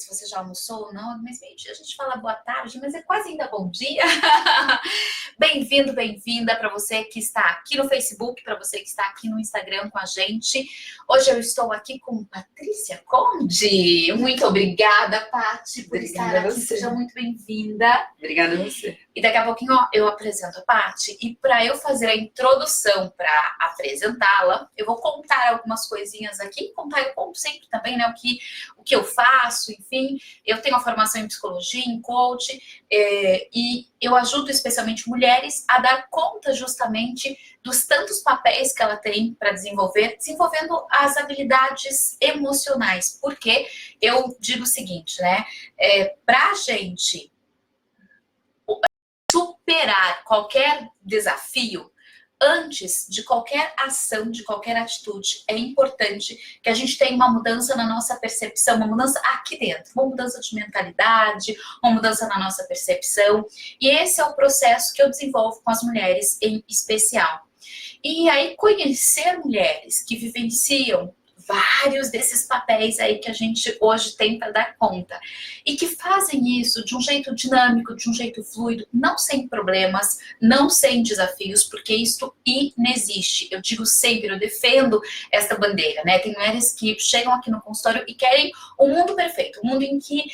se você já almoçou ou não, mas meio-dia a gente fala boa tarde, mas é quase ainda bom dia. Bem-vindo, bem-vinda para você que está aqui no Facebook, para você que está aqui no Instagram com a gente. Hoje eu estou aqui com Patrícia Conde. Muito obrigada, Paty, por estar aqui. Seja muito bem-vinda. Obrigada a você. E daqui a pouquinho eu apresento a Paty. E para eu fazer a introdução para apresentá-la, eu vou contar algumas coisinhas aqui. Eu conto sempre também, né, o que eu faço, enfim. Eu tenho uma formação em psicologia, em coach, e eu ajudo especialmente mulheres a dar conta justamente dos tantos papéis que ela tem para desenvolvendo as habilidades emocionais. Porque eu digo o seguinte, né, para a gente superar qualquer desafio, antes de qualquer ação, de qualquer atitude, é importante que a gente tenha uma mudança na nossa percepção, uma mudança aqui dentro, uma mudança de mentalidade, uma mudança na nossa percepção. E esse é o processo que eu desenvolvo com as mulheres em especial. E aí, conhecer mulheres que vivenciam vários desses papéis aí que a gente hoje tem para dar conta e que fazem isso de um jeito dinâmico, de um jeito fluido, não sem problemas, não sem desafios, porque isso inexiste. Eu digo sempre, eu defendo esta bandeira, né? Tem mulheres que chegam aqui no consultório e querem um mundo perfeito, um mundo em que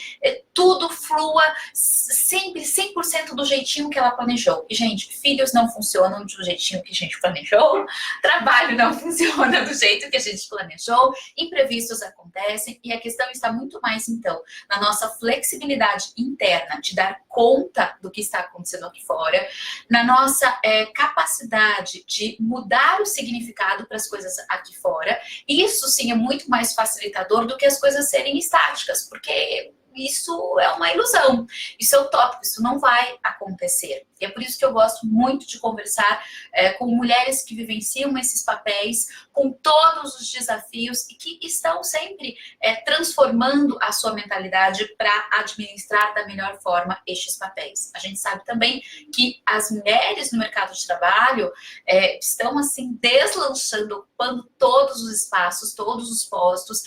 tudo flua sempre 100% do jeitinho que ela planejou. E, gente, filhos não funcionam do jeitinho que a gente planejou, trabalho não funciona do jeito que a gente planejou, imprevistos acontecem e a questão está muito mais, então, na nossa flexibilidade interna de dar conta do que está acontecendo aqui fora, na nossa capacidade de mudar o significado para as coisas aqui fora. E isso, sim, é muito mais facilitador do que as coisas serem estáticas, porque isso é uma ilusão, isso é utópico, isso não vai acontecer. E é por isso que eu gosto muito de conversar com mulheres que vivenciam esses papéis, com todos os desafios e que estão sempre transformando a sua mentalidade para administrar da melhor forma estes papéis. A gente sabe também que as mulheres no mercado de trabalho estão assim deslanchando, ocupando todos os espaços, todos os postos,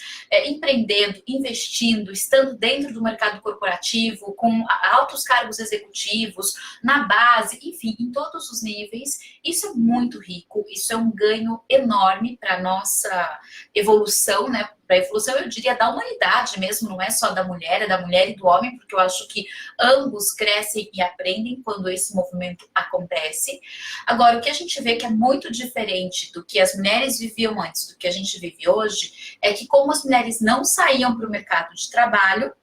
empreendendo, investindo, estando dentro do mercado corporativo, com altos cargos executivos, na base, enfim, em todos os níveis. Isso é muito rico, isso é um ganho enorme para a nossa evolução, né? Para a evolução, eu diria, da humanidade mesmo, não é só da mulher, é da mulher e do homem, porque eu acho que ambos crescem e aprendem quando esse movimento acontece. Agora, o que a gente vê que é muito diferente do que as mulheres viviam antes, do que a gente vive hoje, é que como as mulheres não saíam para o mercado de trabalho,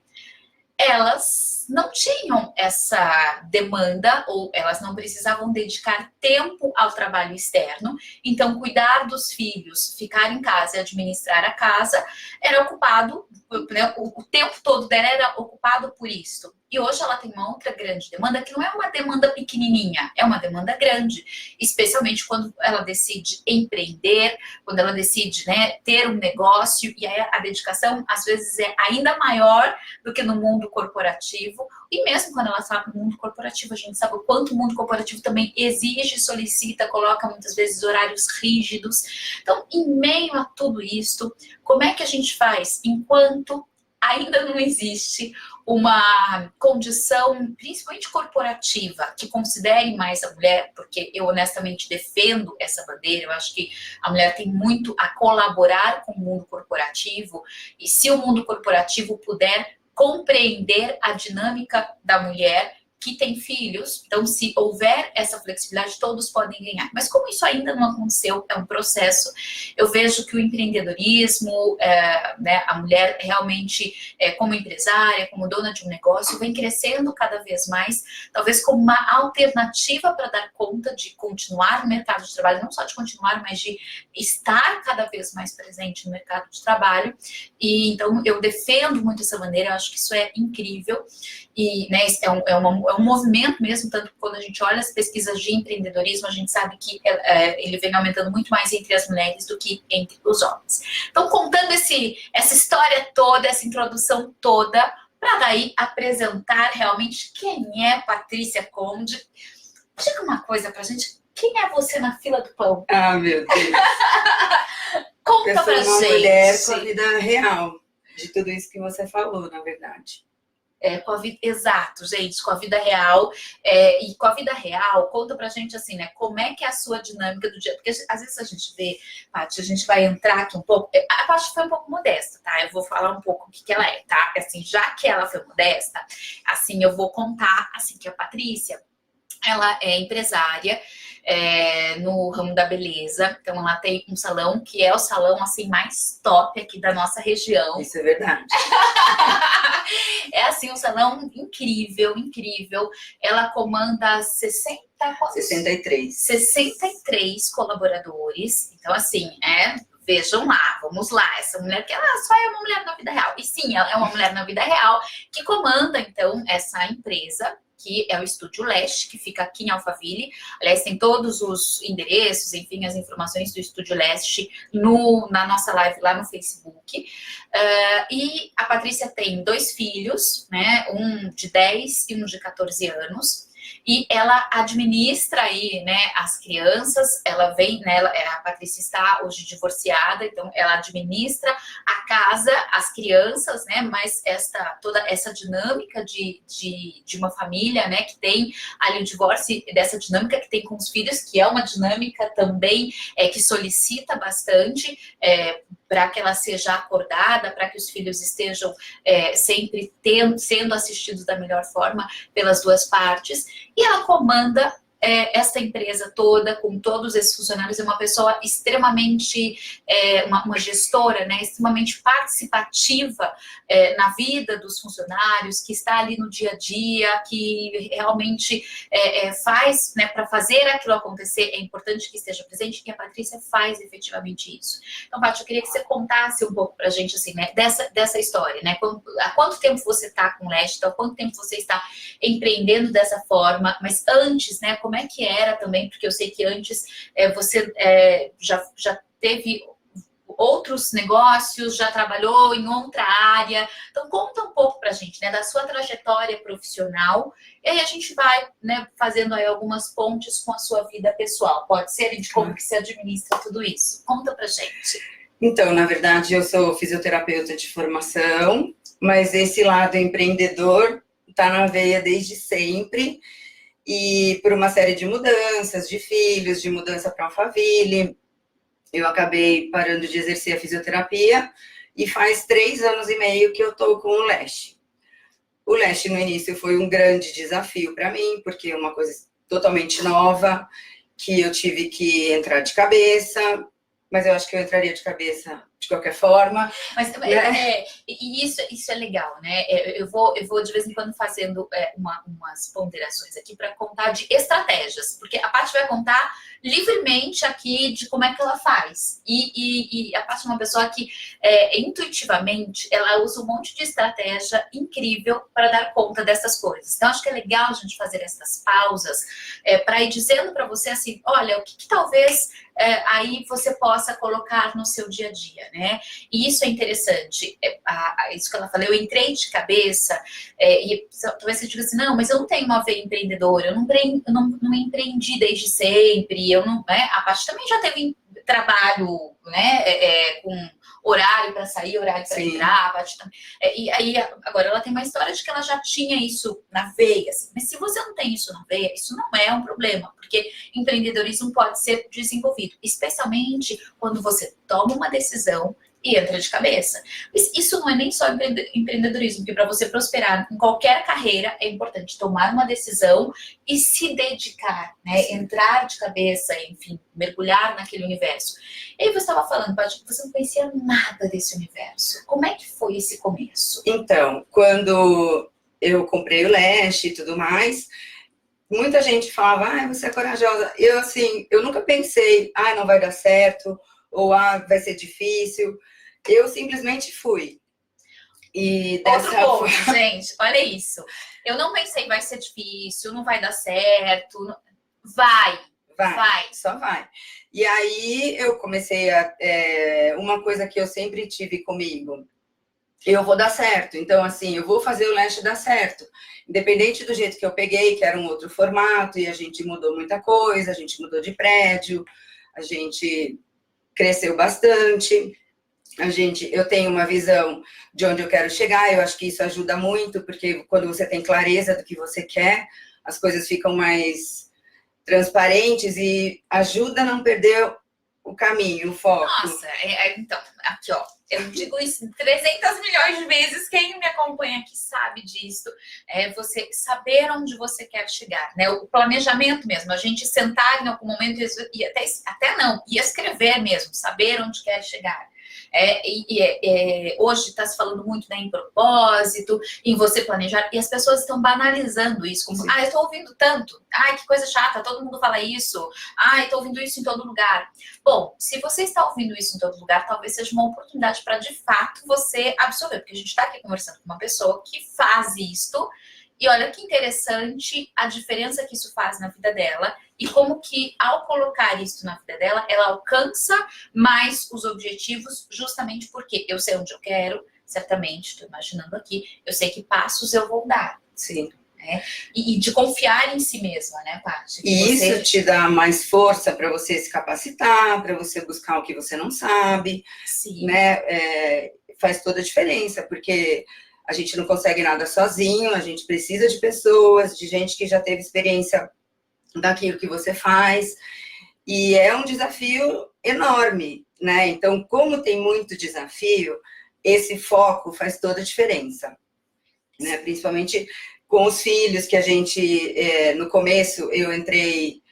elas não tinham essa demanda ou elas não precisavam dedicar tempo ao trabalho externo. Então, cuidar dos filhos, ficar em casa e administrar a casa era ocupado, né, o tempo todo dela era ocupado por isso. E hoje ela tem uma outra grande demanda, que não é uma demanda pequenininha, é uma demanda grande, especialmente quando ela decide empreender, quando ela decide, né, ter um negócio, e aí a dedicação às vezes é ainda maior do que no mundo corporativo. E mesmo quando ela está no mundo corporativo, a gente sabe o quanto o mundo corporativo também exige, solicita, coloca muitas vezes horários rígidos. Então, em meio a tudo isso, como é que a gente faz enquanto ainda não existe uma condição, principalmente corporativa, que considere mais a mulher, porque eu honestamente defendo essa bandeira, eu acho que a mulher tem muito a colaborar com o mundo corporativo, e se o mundo corporativo puder compreender a dinâmica da mulher que tem filhos, então se houver essa flexibilidade, todos podem ganhar. Mas como isso ainda não aconteceu, é um processo, eu vejo que o empreendedorismo, né, a mulher realmente como empresária, como dona de um negócio, vem crescendo cada vez mais, talvez como uma alternativa para dar conta de continuar no mercado de trabalho, não só de continuar, mas de estar cada vez mais presente no mercado de trabalho. E então eu defendo muito essa bandeira, eu acho que isso é incrível. E, né, é um movimento mesmo, tanto que quando a gente olha as pesquisas de empreendedorismo, a gente sabe que ele vem aumentando muito mais entre as mulheres do que entre os homens. Então, contando essa história toda, essa introdução toda, para daí apresentar realmente quem é Patrícia Conde. Diga uma coisa pra gente, quem é você na fila do pão? Ah, meu Deus. Conta pra gente. Eu sou uma mulher com a vida real. de tudo isso que você falou, na verdade. Com a vida, exato, gente, com a vida real. E com a vida real, conta pra gente assim, né? Como é que é a sua dinâmica do dia? Porque às vezes a gente vê, Paty, a gente vai entrar aqui um pouco. A Paty foi um pouco modesta, tá? Eu vou falar um pouco o que ela é, tá? Assim, já que ela foi modesta, assim, eu vou contar assim que a Patrícia, ela é empresária no ramo da beleza. Então ela tem um salão que é o salão assim mais top aqui da nossa região. Isso é verdade. É assim, um salão incrível, incrível. Ela comanda 63 colaboradores. Então, assim, vejam lá, vamos lá. Essa mulher que ela só é uma mulher na vida real. E sim, ela é uma mulher na vida real que comanda, então, essa empresa, que é o Estúdio Leste, que fica aqui em Alphaville. Aliás, tem todos os endereços, enfim, as informações do Estúdio Leste na nossa live lá no Facebook. E a Patrícia tem 2 filhos, né? Um de 10 e um de 14 anos. E ela administra aí, né, as crianças. Ela vem, né, a Patrícia está hoje divorciada, então ela administra a casa, as crianças, né, mas toda essa dinâmica de uma família, né, que tem ali o divórcio, dessa dinâmica que tem com os filhos, que é uma dinâmica também que solicita bastante para que ela seja acordada, para que os filhos estejam sempre sendo assistidos da melhor forma pelas duas partes. E ela comanda essa empresa toda, com todos esses funcionários. É uma pessoa extremamente, uma gestora, né, extremamente participativa na vida dos funcionários, que está ali no dia a dia, que realmente faz, né, para fazer aquilo acontecer. É importante que esteja presente, e a Patrícia faz efetivamente isso. Então, Paty, eu queria que você contasse um pouco pra gente, assim, né, dessa história, né? Há quanto tempo você está com o Leste? Há quanto tempo você está empreendendo dessa forma? Mas antes, né, como é que era também? Porque eu sei que antes você já teve outros negócios, já trabalhou em outra área. Então, conta um pouco pra gente, né, da sua trajetória profissional, e aí a gente vai, né, fazendo aí algumas pontes com a sua vida pessoal. Pode ser, de como que você administra tudo isso. Conta pra gente. Então, na verdade, eu sou fisioterapeuta de formação, mas esse lado empreendedor tá na veia desde sempre. E por uma série de mudanças, de filhos, de mudança para Alphaville, eu acabei parando de exercer a fisioterapia e faz 3 anos e meio que eu estou com o Leste. O Leste, no início, foi um grande desafio para mim, porque é uma coisa totalmente nova, que eu tive que entrar de cabeça, mas eu acho que eu entraria de cabeça de qualquer forma. Mas e isso é legal, né? Eu vou de vez em quando fazendo umas ponderações aqui para contar de estratégias, porque a Paty vai contar livremente aqui de como é que ela faz. E a Paty é uma pessoa que intuitivamente ela usa um monte de estratégia incrível para dar conta dessas coisas. Então acho que é legal a gente fazer essas pausas para ir dizendo para você assim, olha, o que talvez aí você possa colocar no seu dia a dia, né? E isso é interessante. Isso que ela falou, eu entrei de cabeça, e talvez você diga assim, não, mas eu não tenho uma veia empreendedora, eu não empreendi desde sempre, eu não, a Paty também já teve trabalho, né, com horário para sair, horário para entrar, a Paty também. E aí, agora, ela tem uma história de que ela já tinha isso na veia, assim. Mas se você não tem isso na veia, isso não é um problema, porque empreendedorismo pode ser desenvolvido, especialmente quando você toma uma decisão e entra de cabeça. Mas isso não é nem só empreendedorismo, porque para você prosperar em qualquer carreira é importante tomar uma decisão e se dedicar, né? Entrar de cabeça, enfim, mergulhar naquele universo. E aí você estava falando, Paty, que você não conhecia nada desse universo. Como é que foi esse começo? Então, quando eu comprei o Leste e tudo mais, muita gente falava, você é corajosa. Eu, assim, eu nunca pensei, não vai dar certo, ou vai ser difícil. Eu simplesmente fui. E outro ponto, gente, olha isso. Eu não pensei, vai ser difícil, não vai dar certo. Vai, só vai. E aí eu comecei uma coisa que eu sempre tive comigo, eu vou dar certo. Então, assim, eu vou fazer o Leste dar certo. Independente do jeito que eu peguei, que era um outro formato, e a gente mudou muita coisa, a gente mudou de prédio, a gente cresceu bastante. eu tenho uma visão de onde eu quero chegar, eu acho que isso ajuda muito, porque quando você tem clareza do que você quer, as coisas ficam mais transparentes e ajuda a não perder o caminho, o foco. Nossa, então, aqui ó, eu digo isso 300 milhões de vezes, quem me acompanha aqui sabe disso, é você saber onde você quer chegar, né? O planejamento mesmo, a gente sentar em algum momento e até não, e escrever mesmo, saber onde quer chegar. Hoje está se falando muito, né, em propósito, em você planejar, e as pessoas estão banalizando isso, como, eu estou ouvindo tanto, que coisa chata, todo mundo fala isso, estou ouvindo isso em todo lugar. Bom, se você está ouvindo isso em todo lugar, talvez seja uma oportunidade para, de fato, você absorver, porque a gente está aqui conversando com uma pessoa que faz isto, e olha que interessante a diferença que isso faz na vida dela e como que, ao colocar isso na vida dela, ela alcança mais os objetivos, justamente porque eu sei onde eu quero, certamente, estou imaginando aqui, eu sei que passos eu vou dar. Sim. Né? E de confiar em si mesma, né, Paty? E isso te dá mais força para você se capacitar, para você buscar o que você não sabe. Sim. Né? Faz toda a diferença, porque a gente não consegue nada sozinho, a gente precisa de pessoas, de gente que já teve experiência daquilo que você faz, e é um desafio enorme, né? Então, como tem muito desafio, esse foco faz toda a diferença, né? Principalmente com os filhos, que a gente, no começo, eu entrei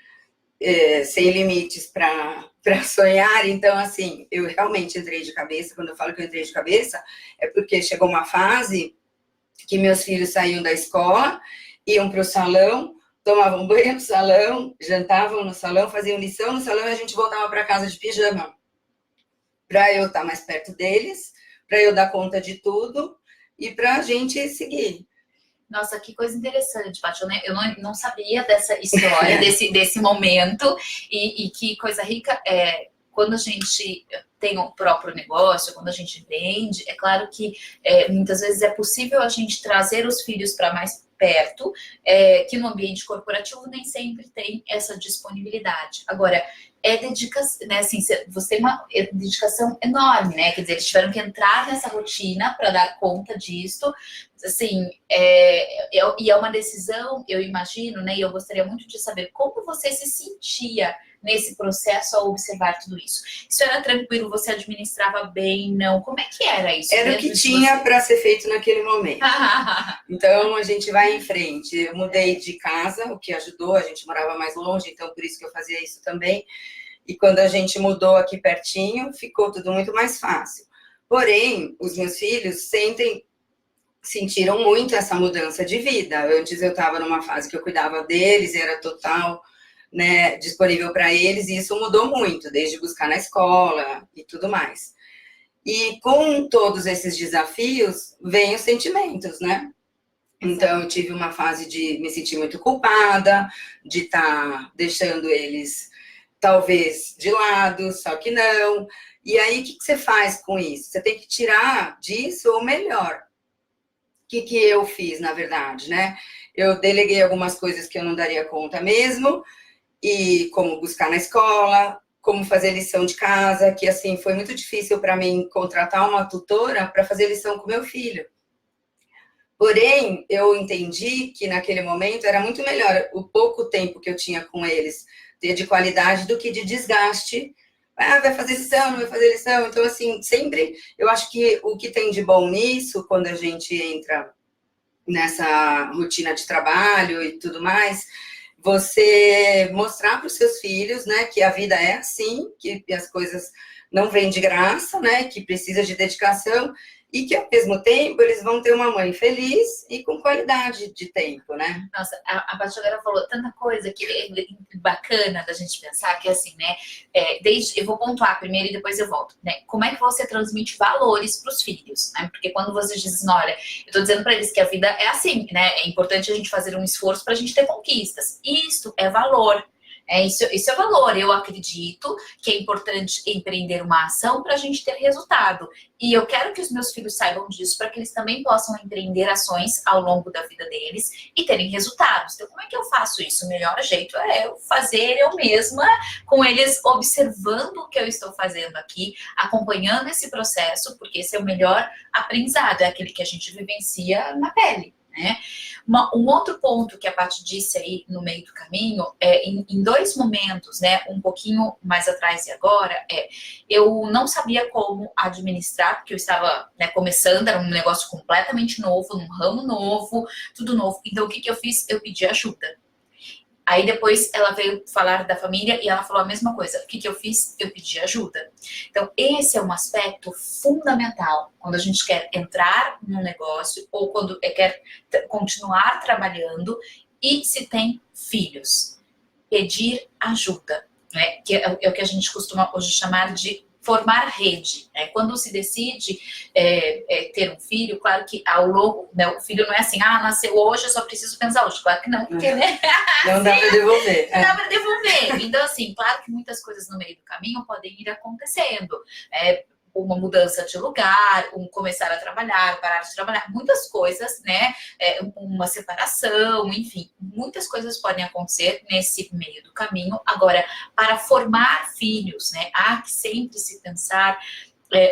sem limites para sonhar, então, assim, eu realmente entrei de cabeça. Quando eu falo que eu entrei de cabeça, é porque chegou uma fase que meus filhos saíam da escola, iam para o salão, tomavam banho no salão, jantavam no salão, faziam lição no salão, e a gente voltava para casa de pijama, para eu estar mais perto deles, para eu dar conta de tudo, e para a gente seguir. Nossa, que coisa interessante, Paty. Eu não sabia dessa história, desse momento, e que coisa rica. Quando a gente tem o próprio negócio, quando a gente vende, é claro que muitas vezes é possível a gente trazer os filhos para mais perto, que no ambiente corporativo nem sempre tem essa disponibilidade. Agora, dedicação, né? Assim, você tem uma dedicação enorme, né? Quer dizer, eles tiveram que entrar nessa rotina para dar conta disso. Assim, e é uma decisão, eu imagino, né? E eu gostaria muito de saber como você se sentia nesse processo ao observar tudo isso. Isso era tranquilo? Você administrava bem? Não? Como é que era isso? Era o que tinha para ser feito naquele momento. Então, a gente vai em frente. Eu mudei de casa, o que ajudou, a gente morava mais longe, então por isso que eu fazia isso também. E quando a gente mudou aqui pertinho, ficou tudo muito mais fácil. Porém, os meus filhos sentiram muito essa mudança de vida. Antes eu estava numa fase que eu cuidava deles, era total, né, disponível para eles, e isso mudou muito, desde buscar na escola e tudo mais. E com todos esses desafios, vêm os sentimentos, né? Então, eu tive uma fase de me sentir muito culpada, de estar deixando eles, talvez, de lado, só que não. E aí, o que você faz com isso? Você tem que tirar disso o melhor. O que eu fiz, na verdade, né? Eu deleguei algumas coisas que eu não daria conta mesmo, e como buscar na escola, como fazer lição de casa, que, assim, foi muito difícil para mim contratar uma tutora para fazer lição com meu filho. Porém, eu entendi que naquele momento era muito melhor o pouco tempo que eu tinha com eles ter de qualidade do que de desgaste. Vai fazer lição, não vai fazer lição. Então, assim, sempre eu acho que o que tem de bom nisso, quando a gente entra nessa rotina de trabalho e tudo mais, você mostrar para os seus filhos, né, que a vida é assim, que as coisas não vêm de graça, né, que precisa de dedicação, e que, ao mesmo tempo, eles vão ter uma mãe feliz e com qualidade de tempo, né? Nossa, a Paty agora falou tanta coisa que é bacana da gente pensar, que é assim, né? Eu vou pontuar primeiro e depois eu volto, né? Como é que você transmite valores para os filhos, né? Porque quando você diz assim, olha, eu tô dizendo para eles que a vida é assim, né? É importante a gente fazer um esforço para a gente ter conquistas. Isso é valor. Isso é valor. Eu acredito que é importante empreender uma ação para a gente ter resultado. E eu quero que os meus filhos saibam disso para que eles também possam empreender ações ao longo da vida deles e terem resultados. Então, como é que eu faço isso? O melhor jeito é eu fazer eu mesma, com eles observando o que eu estou fazendo aqui, acompanhando esse processo, porque esse é o melhor aprendizado, é aquele que a gente vivencia na pele, né? Um outro ponto que a Paty disse aí no meio do caminho, em dois momentos, né, um pouquinho mais atrás e agora, eu não sabia como administrar, porque eu estava, né, começando, era um negócio completamente novo, num ramo novo, tudo novo. Então, o que eu fiz? Eu pedi ajuda. Aí depois ela veio falar da família e ela falou a mesma coisa. O que eu fiz? Eu pedi ajuda. Então, esse é um aspecto fundamental quando a gente quer entrar num negócio ou quando quer continuar trabalhando e se tem filhos. Pedir ajuda, né? Que é o que a gente costuma hoje chamar de formar rede, né? Quando se decide ter um filho, claro que ao longo, né, o filho não é assim, nasceu hoje, eu só preciso pensar hoje. Claro que não, porque, né? Não dá para devolver. Não dá para devolver. Então, assim, claro que muitas coisas no meio do caminho podem ir acontecendo. Uma mudança de lugar, começar a trabalhar, parar de trabalhar, muitas coisas, né? Uma separação, enfim, muitas coisas podem acontecer nesse meio do caminho. Agora, para formar filhos, né? Há que sempre se pensar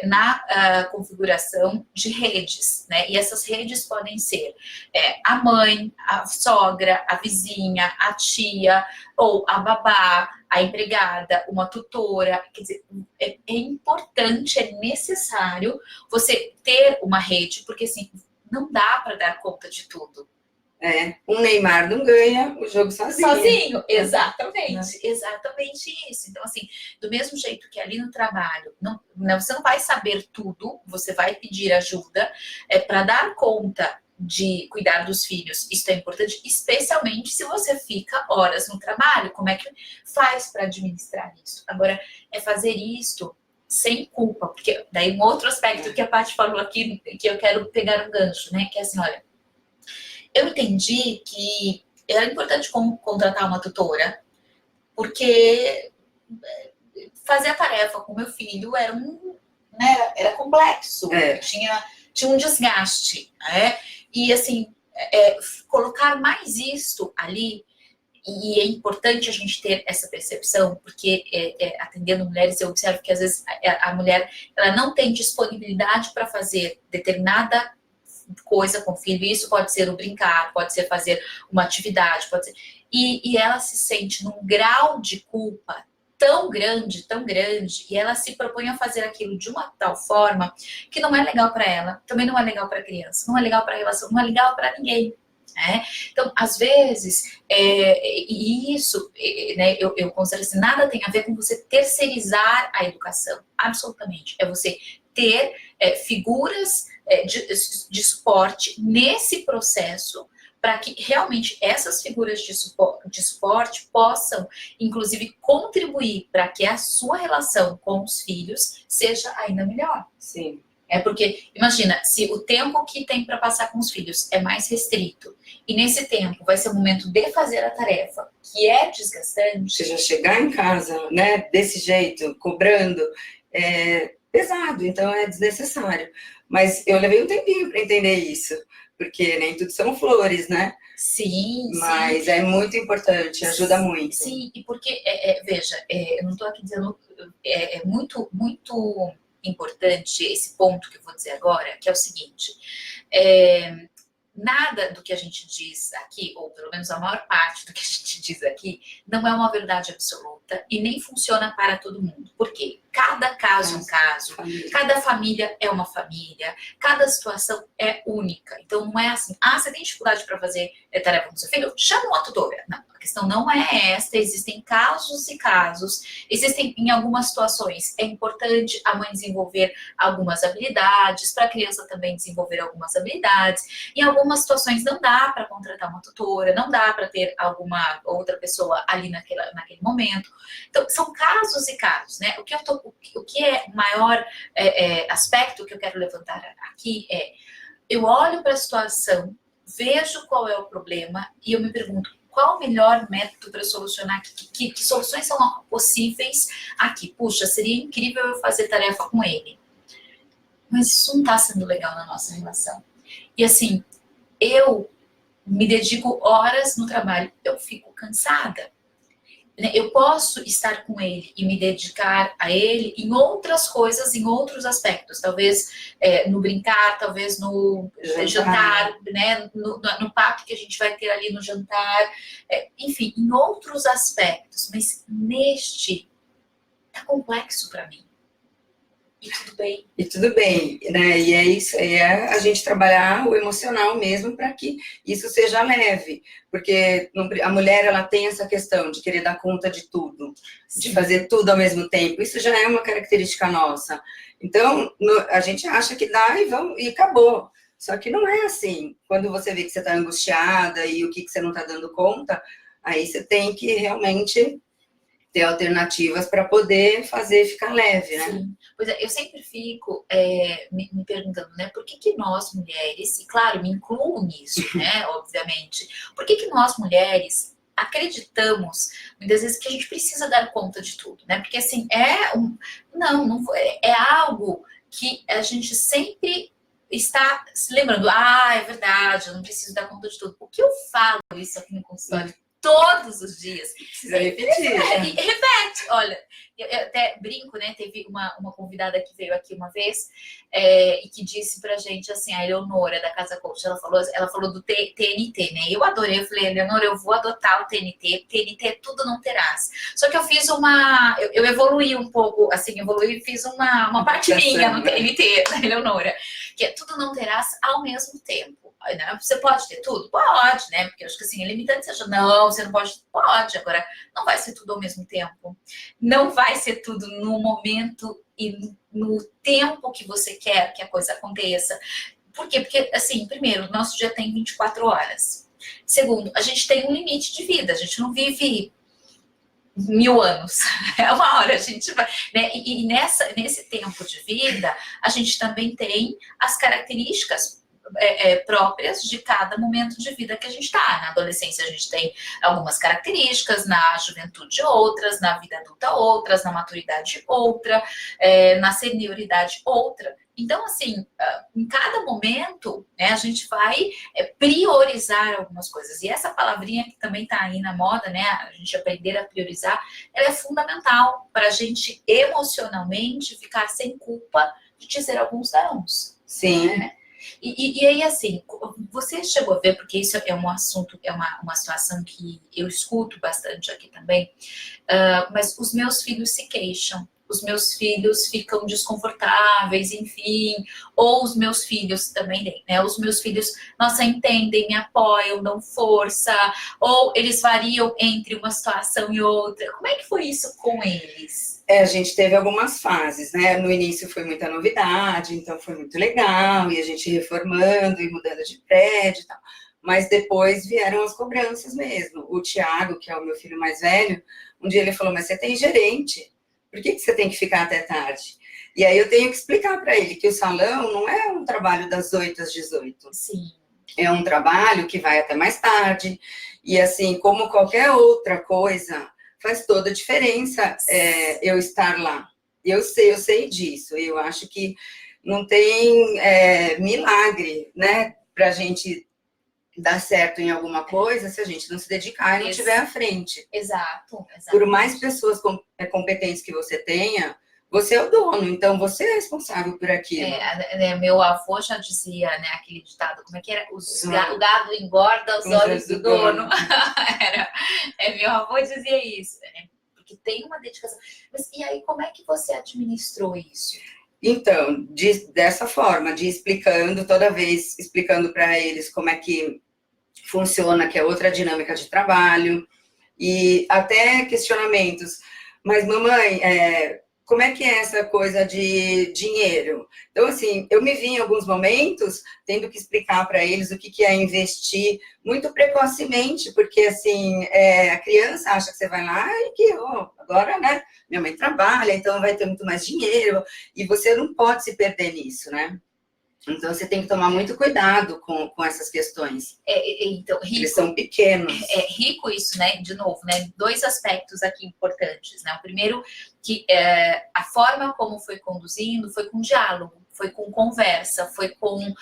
na configuração de redes, né? E essas redes podem ser a mãe, a sogra, a vizinha, a tia, ou a babá, a empregada, uma tutora. Quer dizer, é importante, é necessário você ter uma rede, porque assim, não dá para dar conta de tudo. O Neymar não ganha o jogo sozinho. Exatamente, exatamente isso. Então, assim, do mesmo jeito que ali no trabalho, você não vai saber tudo, você vai pedir ajuda para dar conta de cuidar dos filhos. Isso é importante, especialmente se você fica horas no trabalho. Como é que faz para administrar isso? Agora, é fazer isso sem culpa, porque daí um outro aspecto que a Paty falou aqui, que eu quero pegar um gancho, né? Que é assim, olha, eu entendi que era importante contratar uma tutora, porque fazer a tarefa com meu filho era complexo, tinha um desgaste, né? E assim, colocar mais isso ali, e é importante a gente ter essa percepção, porque atendendo mulheres, eu observo que às vezes a mulher ela não tem disponibilidade para fazer determinada coisa com o filho. Isso pode ser o brincar, pode ser fazer uma atividade, pode ser... E ela se sente num grau de culpa tão grande, e ela se propõe a fazer aquilo de uma tal forma que não é legal para ela, também não é legal para a criança, não é legal para a relação, não é legal para ninguém. Então, às vezes, e isso, né, eu considero assim, nada tem a ver com você terceirizar a educação, absolutamente. É você ter figuras de suporte nesse processo, para que realmente essas figuras de suporte possam, inclusive, contribuir para que a sua relação com os filhos seja ainda melhor. Sim. Porque, imagina, se o tempo que tem para passar com os filhos é mais restrito, e nesse tempo vai ser o momento de fazer a tarefa, que é desgastante. Você já chegar em casa, né, desse jeito, cobrando, é pesado, então é desnecessário. Mas eu levei um tempinho para entender isso, porque nem tudo são flores, né? Sim, mas é muito importante, ajuda muito. Sim, e porque, veja, eu não estou aqui dizendo, é muito, muito importante esse ponto que eu vou dizer agora, que é o seguinte, nada do que a gente diz aqui, ou pelo menos a maior parte do que a gente diz aqui, não é uma verdade absoluta e nem funciona para todo mundo. Por quê? Cada caso é um caso, cada família é uma família, cada situação é única. Então não é assim, você tem dificuldade para fazer tarefa com seu filho? Chama uma tutora. Não, a questão não é esta, existem casos e casos, existem em algumas situações, é importante a mãe desenvolver algumas habilidades, para a criança também desenvolver algumas habilidades. Em algumas situações não dá para contratar uma tutora, não dá para ter alguma outra pessoa ali naquele momento. Então, são casos e casos, né? O que é o maior aspecto que eu quero levantar aqui eu olho para a situação, vejo qual é o problema e eu me pergunto, qual o melhor método para solucionar aqui? Que soluções são possíveis aqui? Puxa, seria incrível eu fazer tarefa com ele. Mas isso não está sendo legal na nossa relação. E assim, eu me dedico horas no trabalho, eu fico cansada. Eu posso estar com ele e me dedicar a ele em outras coisas, em outros aspectos. Talvez no brincar, talvez no jantar, né? No papo que a gente vai ter ali no jantar. Enfim, em outros aspectos. Mas neste, tá complexo para mim. E tudo bem. E tudo bem, né? E é isso, a gente trabalhar o emocional mesmo para que isso seja leve. Porque a mulher, ela tem essa questão de querer dar conta de tudo, de fazer tudo ao mesmo tempo. Isso já é uma característica nossa. Então, a gente acha que dá e acabou. Só que não é assim. Quando você vê que você está angustiada e o que você não está dando conta, aí você tem que realmente ter alternativas para poder fazer ficar leve, né? Sim. Pois é, eu sempre fico me perguntando, né, por que nós mulheres, e claro, me incluo nisso, né, obviamente, por que nós mulheres acreditamos, muitas vezes, que a gente precisa dar conta de tudo, né, porque assim, é algo que a gente sempre está se lembrando, é verdade, eu não preciso dar conta de tudo. O que eu falo isso aqui no consultório todos os dias. Precisa repetir. Repete. Olha, eu até brinco, né? Teve uma convidada que veio aqui uma vez e que disse pra gente assim, a Eleonora da Casa Coach, ela falou do TNT, né? Eu adorei, eu falei, Eleonora, eu vou adotar o TNT. TNT é tudo não terás. Só que eu fiz eu evoluí um pouco, assim, e fiz uma parte minha no TNT, da Eleonora, que é tudo não terás ao mesmo tempo. Você pode ter tudo? Pode, né? Porque eu acho que assim, é limitante. Você acha, não, você não pode. Pode, agora não vai ser tudo ao mesmo tempo. Não vai ser tudo no momento e no tempo que você quer que a coisa aconteça. Por quê? Porque, assim, primeiro, o nosso dia tem 24 horas. Segundo, a gente tem um limite de vida. A gente não vive 1000 anos. É uma hora, a gente vai. Né? E nesse tempo de vida, a gente também tem as características próprias de cada momento de vida que a gente está. Na adolescência a gente tem algumas características, na juventude outras, na vida adulta outras, na maturidade outra, na senioridade outra. Então, assim, em cada momento, né, a gente vai priorizar algumas coisas. E essa palavrinha que também está aí na moda, né, a gente aprender a priorizar, ela é fundamental para a gente emocionalmente ficar sem culpa de dizer alguns nãos. Sim. Né? E aí, assim, você chegou a ver, porque isso é um assunto, é uma situação que eu escuto bastante aqui também, mas os meus filhos se queixam, os meus filhos ficam desconfortáveis, enfim, ou os meus filhos também, né? Os meus filhos, nossa, entendem, me apoiam, dão força, ou eles variam entre uma situação e outra. Como é que foi isso com eles? A gente teve algumas fases, né? No início foi muita novidade, então foi muito legal, e a gente reformando e mudando de prédio e tal. Mas depois vieram as cobranças mesmo. O Tiago, que é o meu filho mais velho, um dia ele falou, mas você tem gerente, por que você tem que ficar até tarde? E aí eu tenho que explicar para ele que o salão não é um trabalho das 8 às 18. Sim. É um trabalho que vai até mais tarde, e assim, como qualquer outra coisa, faz toda a diferença eu estar lá. Eu sei disso, eu acho que não tem milagre, né, para a gente dar certo em alguma coisa se a gente não se dedicar e não estiver à frente. Exato. Por mais pessoas competentes que você tenha, você é o dono, então você é responsável por aquilo. Meu avô já dizia, né, aquele ditado, como é que era? O gado engorda os olhos do dono. Meu avô dizia isso, né? Porque tem uma dedicação. Mas e aí, como é que você administrou isso? Então, dessa forma, explicando toda vez, explicando para eles como é que funciona, que é outra dinâmica de trabalho, e até questionamentos. Mas, mamãe, como é que é essa coisa de dinheiro? Então, assim, eu me vi em alguns momentos tendo que explicar para eles o que é investir muito precocemente, porque, assim, a criança acha que você vai lá e que, agora, né, minha mãe trabalha, então vai ter muito mais dinheiro, e você não pode se perder nisso, né? Então, você tem que tomar muito cuidado com essas questões. Então, rico, eles são pequenos. É rico isso, né? De novo, né? Dois aspectos aqui importantes, né? O primeiro, que a forma como foi conduzindo foi com diálogo, foi com conversa, foi com,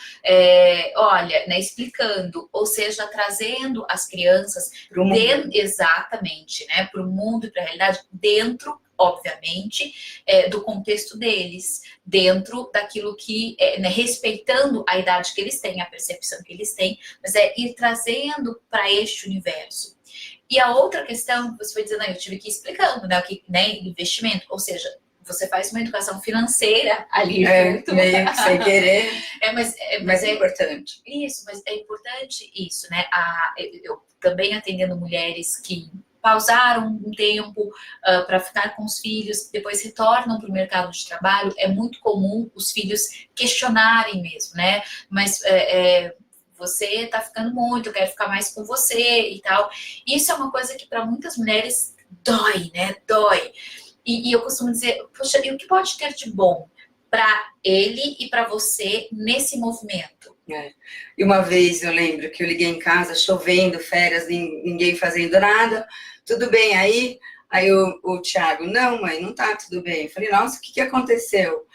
olha, né, explicando, ou seja, trazendo as crianças Pro mundo. Exatamente, né? Para o mundo e para a realidade, dentro, obviamente, do contexto deles, dentro daquilo que, né, respeitando a idade que eles têm, a percepção que eles têm, mas ir trazendo para este universo. E a outra questão, você foi dizendo, eu tive que ir explicando, né, o que, né, investimento, ou seja, você faz uma educação financeira ali junto. Meio que sem querer, mas é importante. Isso, mas é importante isso, né? Eu também atendendo mulheres que pausaram um tempo para ficar com os filhos, depois retornam para o mercado de trabalho, é muito comum os filhos questionarem mesmo, né? Mas você está ficando muito, eu quero ficar mais com você e tal. Isso é uma coisa que para muitas mulheres dói, né? Dói. E eu costumo dizer, poxa, e o que pode ter de bom para ele e para você nesse movimento? E uma vez eu lembro que eu liguei em casa, chovendo, férias, ninguém fazendo nada, tudo bem aí? Aí o Thiago, não, mãe, não tá tudo bem. Eu falei, nossa, o que aconteceu?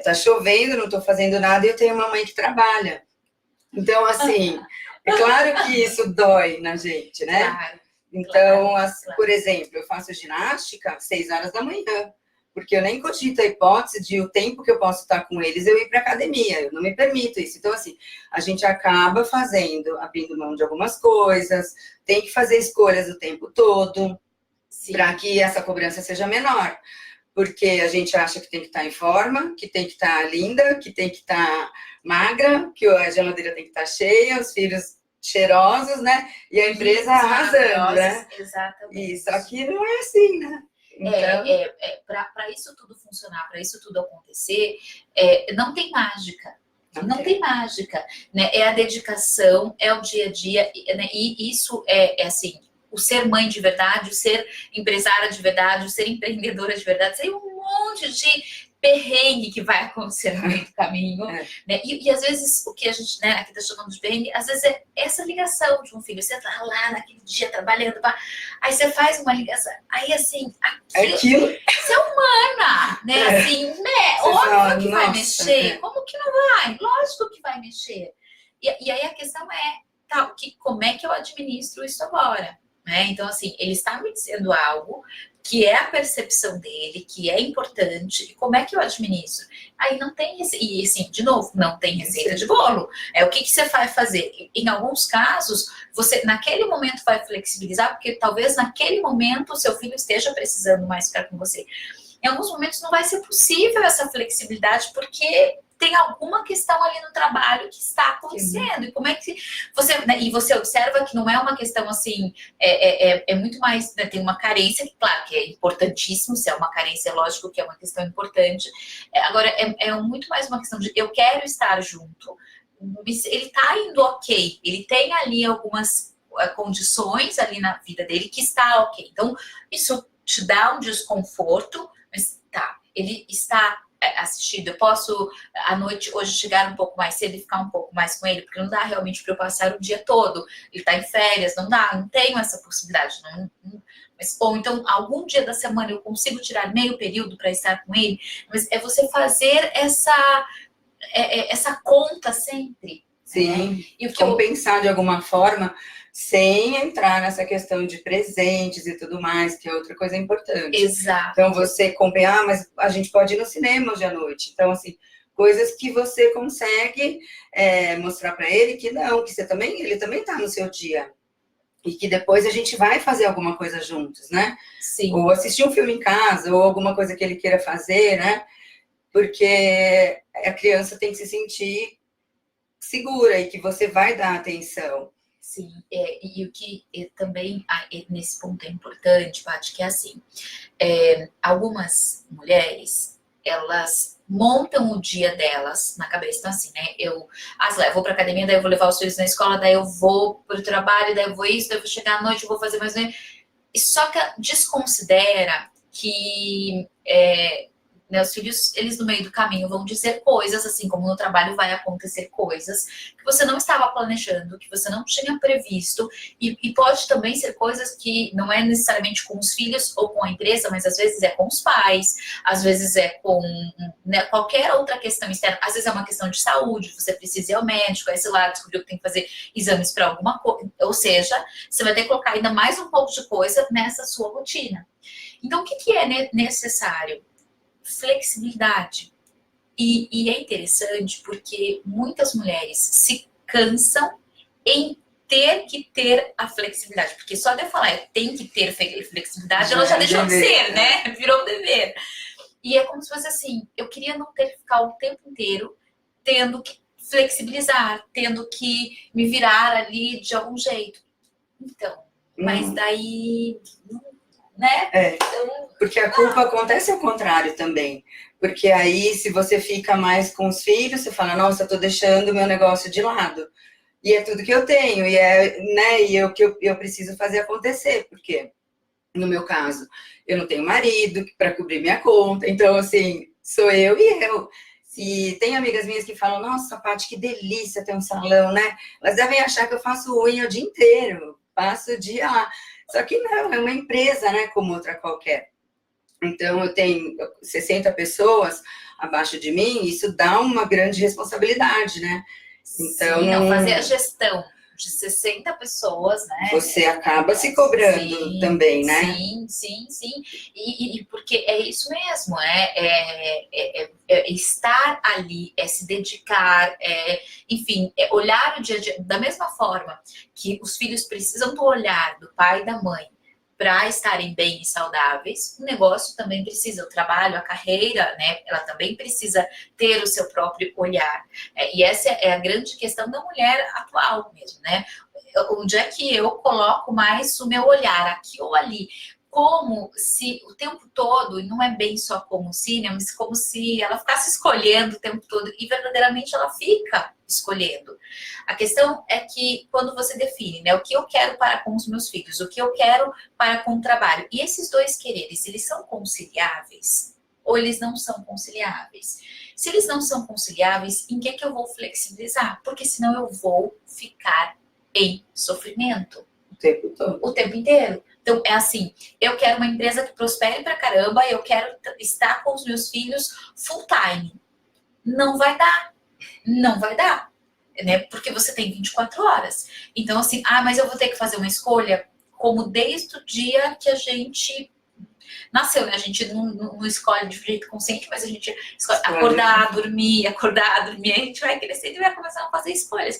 Tá chovendo, não tô fazendo nada e eu tenho uma mãe que trabalha. Então, assim, é claro que isso dói na gente, né? Claro, então, claro. Por exemplo, eu faço ginástica às 6 horas da manhã, porque eu nem cogito a hipótese de o tempo que eu posso estar com eles eu ir para academia, eu não me permito isso. Então, assim, a gente acaba abrindo mão de algumas coisas, tem que fazer escolhas o tempo todo, para que essa cobrança seja menor. Porque a gente acha que tem que estar em forma, que tem que estar linda, que tem que estar magra, que a geladeira tem que estar cheia, os filhos cheirosos, né? E a empresa arrasando, né? Exatamente. Isso aqui não é assim, né? Então... para isso tudo funcionar, para isso tudo acontecer, não tem mágica. Não tem mágica, né? É a dedicação, é o dia a dia, né? E isso é assim, o ser mãe de verdade, o ser empresária de verdade, o ser empreendedora de verdade, tem um monte de perrengue que vai acontecer no meio do caminho, né? E às vezes o que a gente, né, aqui tá chamando de perrengue, às vezes é essa ligação de um filho, você tá lá naquele dia trabalhando, aí você faz uma ligação, aí assim, aquilo você é humana, né? Assim, né? Óbvio que vai mexer, como que não vai? Lógico que vai mexer. E aí a questão é, como é que eu administro isso agora? Então, assim, ele está me dizendo algo que é a percepção dele, que é importante, e como é que eu administro? Aí não tem, e assim, de novo, não tem receita de bolo. O que você vai fazer? Em alguns casos, você naquele momento vai flexibilizar, porque talvez naquele momento o seu filho esteja precisando mais ficar com você. Em alguns momentos não vai ser possível essa flexibilidade, porque tem alguma questão ali no trabalho que está acontecendo. E como é que você... Né, e você observa que não é uma questão assim... É muito mais... Né, tem uma carência, que claro que é importantíssimo, se é uma carência, é lógico que é uma questão importante. Agora, é muito mais uma questão de eu quero estar junto. Ele está indo ok. Ele tem ali algumas condições ali na vida dele que está ok. Então, isso te dá um desconforto, mas ele está assistido. Eu posso, à noite, hoje, chegar um pouco mais cedo e ficar um pouco mais com ele, porque não dá realmente para eu passar o dia todo. Ele está em férias, não tenho essa possibilidade. Ou então, algum dia da semana eu consigo tirar meio período para estar com ele, mas é você fazer essa conta sempre. Sim, né? E compensar de alguma forma, sem entrar nessa questão de presentes e tudo mais, que é outra coisa importante. Exato. Então, você compra, mas a gente pode ir no cinema hoje à noite. Então, assim, coisas que você consegue mostrar para ele que não, que ele também está no seu dia. E que depois a gente vai fazer alguma coisa juntos, né? Sim. Ou assistir um filme em casa, ou alguma coisa que ele queira fazer, né? Porque a criança tem que se sentir segura e que você vai dar atenção. Sim, e o que também nesse ponto é importante, Paty, que é assim, algumas mulheres, elas montam o dia delas na cabeça, então assim, né, eu vou pra academia, daí eu vou levar os filhos na escola, daí eu vou pro trabalho, daí eu vou isso, daí eu vou chegar à noite, eu vou fazer mais um... Só que desconsidera que né? Os filhos, eles no meio do caminho vão dizer coisas, assim como no trabalho vai acontecer coisas que você não estava planejando, que você não tinha previsto, e pode também ser coisas que não é necessariamente com os filhos ou com a empresa, mas às vezes é com os pais, às vezes é com, né, qualquer outra questão externa, às vezes é uma questão de saúde, você precisa ir ao médico, aí sei lá, descobriu que tem que fazer exames para alguma coisa, ou seja, você vai ter que colocar ainda mais um pouco de coisa nessa sua rotina. Então, o que é necessário? Flexibilidade. E é interessante porque muitas mulheres se cansam em ter que ter a flexibilidade. Porque só de eu falar tem que ter flexibilidade, ela já deixou de ser, né? Virou um dever. E é como se fosse assim, eu queria não ter que ficar o tempo inteiro tendo que flexibilizar, tendo que me virar ali de algum jeito. Então, mas daí, né? Então, porque a culpa acontece ao contrário também. Porque aí, se você fica mais com os filhos, você fala, nossa, eu tô deixando o meu negócio de lado. E é tudo que eu tenho, e eu preciso fazer acontecer, porque, no meu caso, eu não tenho marido para cobrir minha conta, então, assim, sou eu e eu. Se tem amigas minhas que falam, nossa, Paty, que delícia ter um salão, né? Elas devem achar que eu faço unha o dia inteiro, passo o dia lá. Só que não, é uma empresa, né, como outra qualquer. Então, eu tenho 60 pessoas abaixo de mim, isso dá uma grande responsabilidade, né? Então, sim, não, fazer a gestão de 60 pessoas, né? Você acaba se cobrando também, né? Sim. E porque é isso mesmo, estar ali, é se dedicar, enfim, olhar o dia a dia da mesma forma que os filhos precisam do olhar do pai e da mãe para estarem bem e saudáveis, o negócio também precisa, o trabalho, a carreira, né? Ela também precisa ter o seu próprio olhar. E essa é a grande questão da mulher atual mesmo, né? Onde é que eu coloco mais o meu olhar, aqui ou ali? Como se o tempo todo, e não é bem só como se, né, mas como se ela ficasse escolhendo o tempo todo, e verdadeiramente ela fica escolhendo. A questão é que quando você define, né, o que eu quero para com os meus filhos, o que eu quero para com o trabalho, e esses dois quereres, eles são conciliáveis ou eles não são conciliáveis? Se eles não são conciliáveis, em que eu vou flexibilizar? Porque senão eu vou ficar em sofrimento. O tempo todo. O tempo inteiro. Então, é assim, eu quero uma empresa que prospere pra caramba, eu quero estar com os meus filhos full time. Não vai dar. Não vai dar. Né? Porque você tem 24 horas. Então, assim, mas eu vou ter que fazer uma escolha como desde o dia que a gente nasceu, né? A gente não escolhe de jeito consciente, mas a gente escolhe acordar, dormir, a gente vai crescendo e vai começar a fazer escolhas.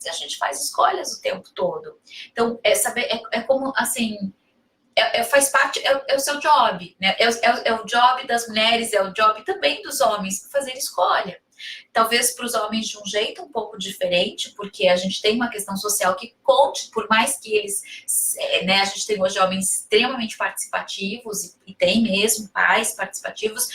A gente faz escolhas o tempo todo. Então, é como, assim, faz parte, é o seu job, né? É o job das mulheres, é o job também dos homens, fazer escolha. Talvez para os homens de um jeito um pouco diferente, porque a gente tem uma questão social que conte, por mais que eles, né, a gente tem hoje homens extremamente participativos, e tem mesmo pais participativos,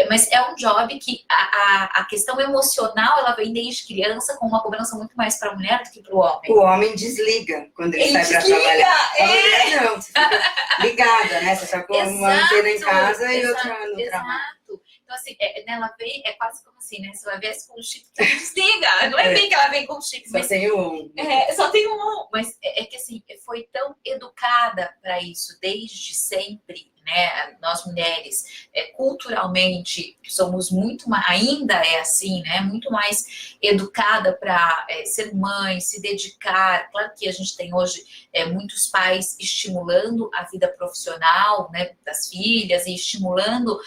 mas é um job que a questão emocional, ela vem desde criança com uma cobrança muito mais para a mulher do que para o homem. O homem desliga quando ele sai para trabalhar. A mulher não, você fica ligada, né? Você tá com uma antena em casa e outra no trabalho. Então, assim, ela vem, é quase como assim, né? Você vai ver com o chip que desliga. Não é bem que ela vem com o chip, mas... Só tem um. Só tem um. Mas é que, assim, foi tão educada para isso desde sempre, né? Nós mulheres, culturalmente, somos muito mais, ainda é assim, né? Muito mais educada para ser mãe, se dedicar. Claro que a gente tem hoje muitos pais estimulando a vida profissional, né, das filhas e estimulando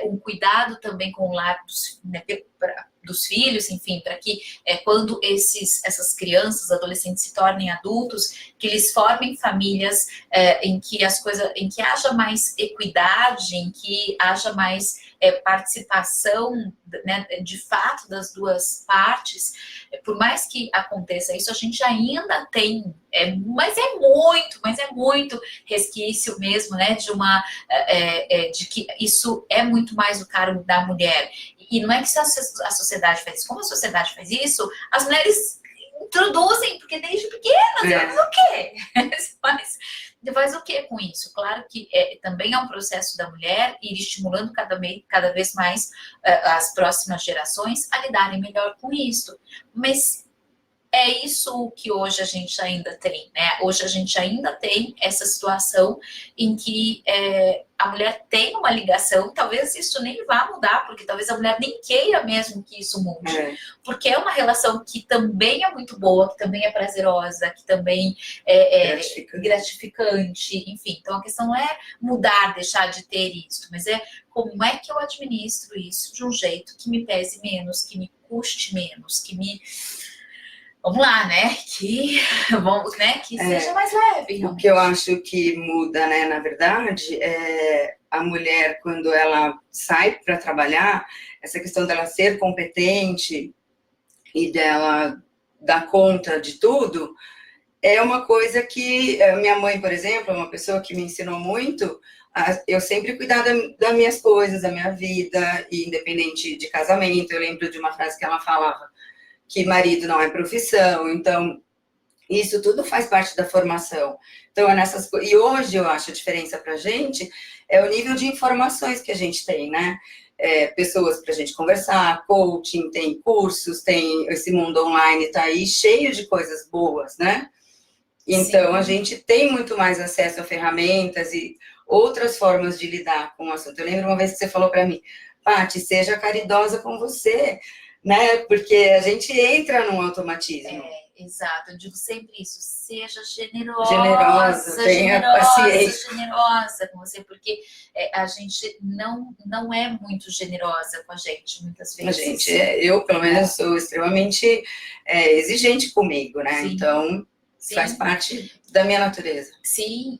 um cuidado também com o lar dos filhos, enfim, para que quando essas crianças, adolescentes se tornem adultos, que eles formem famílias em que em que haja mais equidade, em que haja mais participação, né, de fato das duas partes. Por mais que aconteça isso, a gente ainda tem, mas é muito resquício mesmo, né, de que isso é muito mais o cargo da mulher. E não é que a sociedade faz isso. Como a sociedade faz isso, as mulheres introduzem, porque desde pequenas, elas o quê? Mas E faz o que com isso? Claro que também é um processo da mulher ir estimulando cada vez mais as próximas gerações a lidarem melhor com isso. Mas é isso que hoje a gente ainda tem, né? Hoje a gente ainda tem essa situação em que a mulher tem uma ligação, talvez isso nem vá mudar, porque talvez a mulher nem queira mesmo que isso mude, porque é uma relação que também é muito boa, que também é prazerosa, que também é gratificante, enfim. Então a questão não é mudar, deixar de ter isso, mas é como é que eu administro isso de um jeito que me pese menos, que me custe menos, que me... Vamos lá, né? Que seja mais leve. Realmente. O que eu acho que muda, né, na verdade, é a mulher, quando ela sai para trabalhar, essa questão dela ser competente e dela dar conta de tudo, é uma coisa que minha mãe, por exemplo, é uma pessoa que me ensinou muito a eu sempre cuidar das minhas coisas, da minha vida, independente de casamento. Eu lembro de uma frase que ela falava, que marido não é profissão, então isso tudo faz parte da formação. Então, e hoje eu acho a diferença para a gente é o nível de informações que a gente tem, né? Pessoas para a gente conversar, coaching, tem cursos, tem esse mundo online, está aí cheio de coisas boas, né? Então, a gente tem muito mais acesso a ferramentas e outras formas de lidar com o assunto. Eu lembro uma vez que você falou para mim, Paty, seja caridosa com você, né? Porque a gente entra num automatismo. Exato. Eu digo sempre isso. Seja generosa, tenha paciência. Generosa com você, porque a gente não é muito generosa com a gente, muitas vezes. Eu, pelo menos, sou extremamente exigente comigo, né? Sim. Então, faz parte da minha natureza. Sim,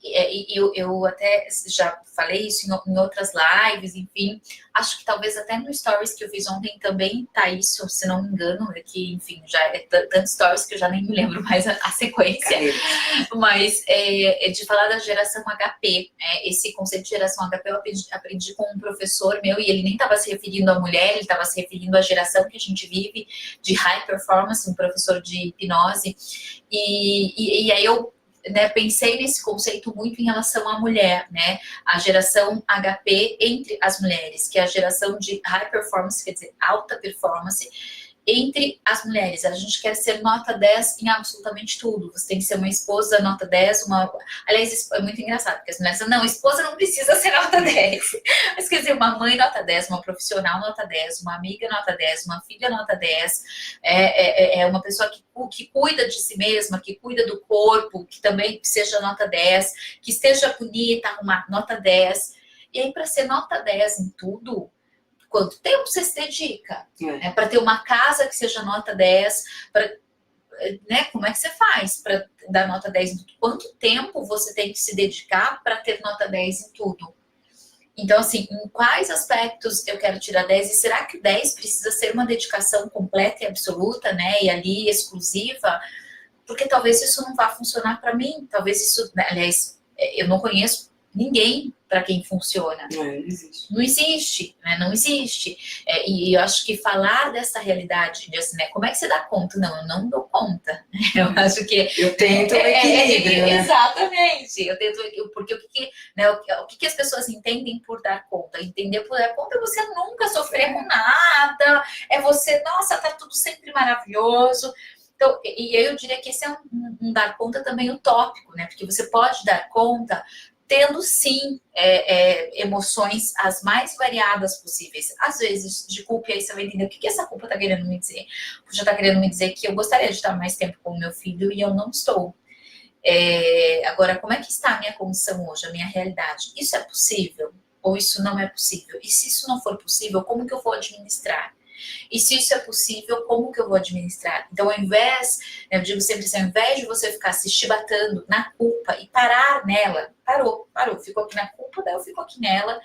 eu até já falei isso em outras lives, enfim, acho que talvez até no stories que eu fiz ontem também tá isso, se não me engano, que enfim, já é tantos stories que eu já nem me lembro mais a sequência, mas de falar da geração HP, esse conceito de geração HP eu aprendi com um professor meu, e ele nem estava se referindo à mulher, ele estava se referindo à geração que a gente vive, de high performance, um professor de hipnose, e aí eu pensei nesse conceito muito em relação à mulher, né? A geração HP entre as mulheres, que é a geração de high performance, quer dizer, alta performance, entre as mulheres. A gente quer ser nota 10 em absolutamente tudo. Você tem que ser uma esposa nota 10, Aliás, é muito engraçado, porque as mulheres dizem, não, esposa não precisa ser nota 10. Mas quer dizer, uma mãe nota 10, uma profissional nota 10, uma amiga nota 10, uma filha nota 10, uma pessoa que cuida de si mesma, que cuida do corpo, que também seja nota 10, que esteja bonita, arrumar nota 10. E aí, para ser nota 10 em tudo, quanto tempo você se dedica? Para ter uma casa que seja nota 10, como é que você faz para dar nota 10 em tudo? Quanto tempo você tem que se dedicar para ter nota 10 em tudo? Então, assim, em quais aspectos eu quero tirar 10? E será que 10 precisa ser uma dedicação completa e absoluta, né? E ali exclusiva? Porque talvez isso não vá funcionar para mim. Talvez isso, aliás, eu não conheço ninguém para quem funciona. Não existe. Não existe, né? Não existe. E eu acho que falar dessa realidade, de assim, né? Como é que você dá conta? Não, eu não dou conta. Eu acho que... Eu tento o equilíbrio, né? Exatamente. Eu tento, porque o que as pessoas entendem por dar conta? Entender por dar conta é você nunca sofrer com nada, é você, nossa, tá tudo sempre maravilhoso. Então, e eu diria que esse é um dar conta também utópico, né? Porque você pode dar conta tendo sim emoções as mais variadas possíveis. Às vezes de culpa, e aí você vai entender o que essa culpa está querendo me dizer. Já está querendo me dizer que eu gostaria de estar mais tempo com o meu filho e eu não estou. Agora, como é que está a minha condição hoje, a minha realidade? Isso é possível? Ou isso não é possível? E se isso não for possível, como que eu vou administrar? E se isso é possível, como que eu vou administrar? Então, ao invés, eu digo sempre assim, ao invés de você ficar se chibatando na culpa e parar nela, parou, ficou aqui na culpa, daí eu fico aqui nela,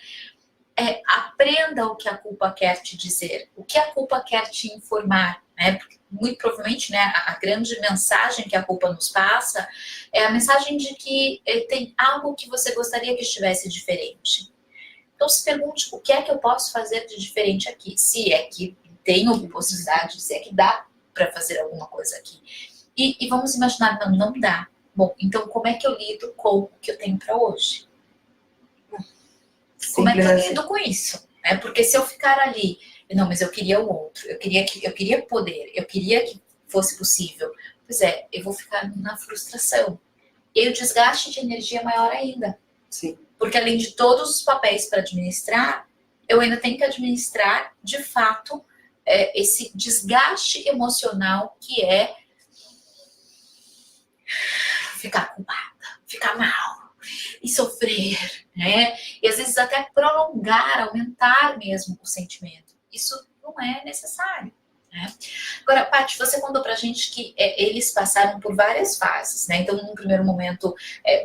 aprenda o que a culpa quer te dizer, o que a culpa quer te informar, né? Porque muito provavelmente, né, a grande mensagem que a culpa nos passa é a mensagem de que tem algo que você gostaria que estivesse diferente. Então, se pergunte, o que é que eu posso fazer de diferente aqui? Se é que tenho possibilidade, se é que dá para fazer alguma coisa aqui. E vamos imaginar, não dá. Bom, então como é que eu lido com o que eu tenho para hoje? Como é que eu lido com isso? Porque se eu ficar ali, não, mas eu queria o outro, eu queria poder, eu queria que fosse possível. Pois é, eu vou ficar na frustração. E o desgaste de energia é maior ainda. Sim. Porque além de todos os papéis para administrar, eu ainda tenho que administrar, de fato, esse desgaste emocional que é ficar culpada, ficar mal e sofrer, né? E às vezes até prolongar, aumentar mesmo o sentimento. Isso não é necessário. Né? Agora, Paty, você contou pra gente que eles passaram por várias fases, né? Então, num primeiro momento,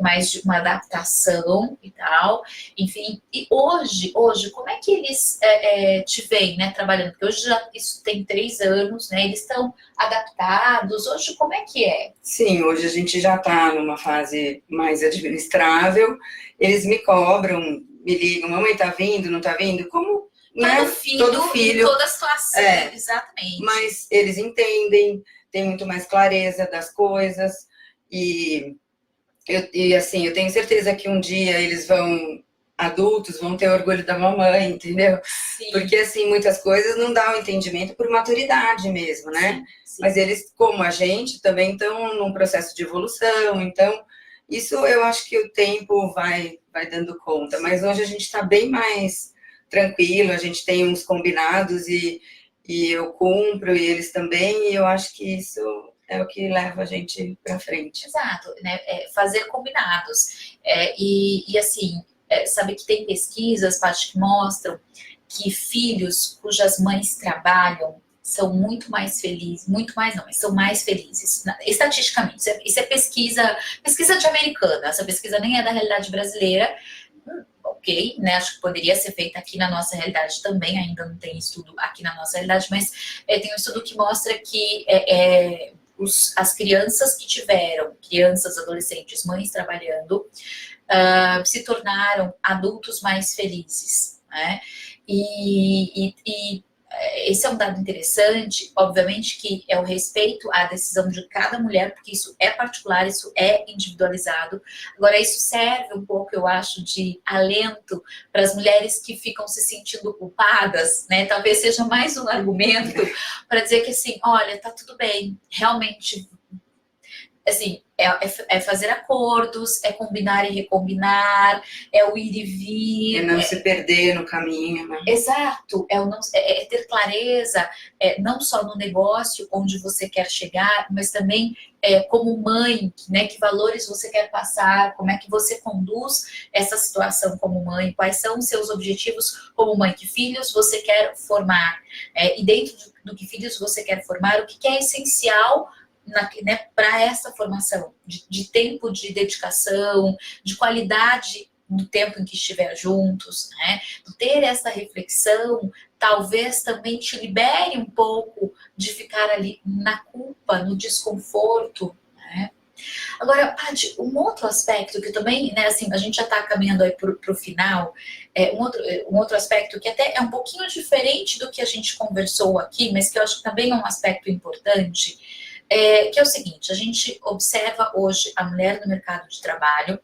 mais de uma adaptação e tal, enfim. E hoje, como é que eles te veem, né, trabalhando? Porque hoje já isso tem 3 anos, né? Eles estão adaptados. Hoje, como é que é? Sim, hoje a gente já está numa fase mais administrável. Eles me cobram, me ligam, mamãe, tá vindo, não tá vindo? Como Todo filho, em toda a situação, exatamente. Mas eles entendem, têm muito mais clareza das coisas, e assim, eu tenho certeza que um dia eles adultos, vão ter orgulho da mamãe, entendeu? Sim. Porque, assim, muitas coisas não dão entendimento por maturidade mesmo, né? Sim. Mas eles, como a gente, também estão num processo de evolução, então, isso eu acho que o tempo vai dando conta, mas hoje a gente está bem mais tranquilo, a gente tem uns combinados e eu cumpro, e eles também, e eu acho que isso é o que leva a gente para frente. Exato, né? Fazer combinados. E assim, sabe que tem pesquisas, Paty, que mostram que filhos cujas mães trabalham são muito mais felizes, muito mais não, mas são mais felizes, estatisticamente. Isso é pesquisa de americana, essa pesquisa nem é da realidade brasileira. Ok, né? Acho que poderia ser feita aqui na nossa realidade também, ainda não tem estudo aqui na nossa realidade, mas tem um estudo que mostra que as crianças que tiveram, crianças, adolescentes, mães trabalhando, se tornaram adultos mais felizes, né? E esse é um dado interessante, obviamente que é o respeito à decisão de cada mulher, porque isso é particular, isso é individualizado. Agora, isso serve um pouco, eu acho, de alento para as mulheres que ficam se sentindo culpadas, né? Talvez seja mais um argumento para dizer que, assim, olha, tá tudo bem, realmente, assim, é fazer acordos, é combinar e recombinar, é o ir e vir. É não se perder no caminho, né? Exato, é ter clareza, não só no negócio onde você quer chegar, mas também como mãe, né, que valores você quer passar, como é que você conduz essa situação como mãe, quais são os seus objetivos como mãe, que filhos você quer formar, e dentro do que filhos você quer formar, o que é essencial né, para essa formação, de tempo de dedicação, de qualidade no tempo em que estiver juntos, né? Ter essa reflexão talvez também te libere um pouco de ficar ali na culpa, no desconforto, né? Agora, Paty, um outro aspecto que também, né, assim, a gente já está caminhando aí para o final, um outro aspecto que até é um pouquinho diferente do que a gente conversou aqui, mas que eu acho que também é um aspecto importante, que é o seguinte: a gente observa hoje a mulher no mercado de trabalho,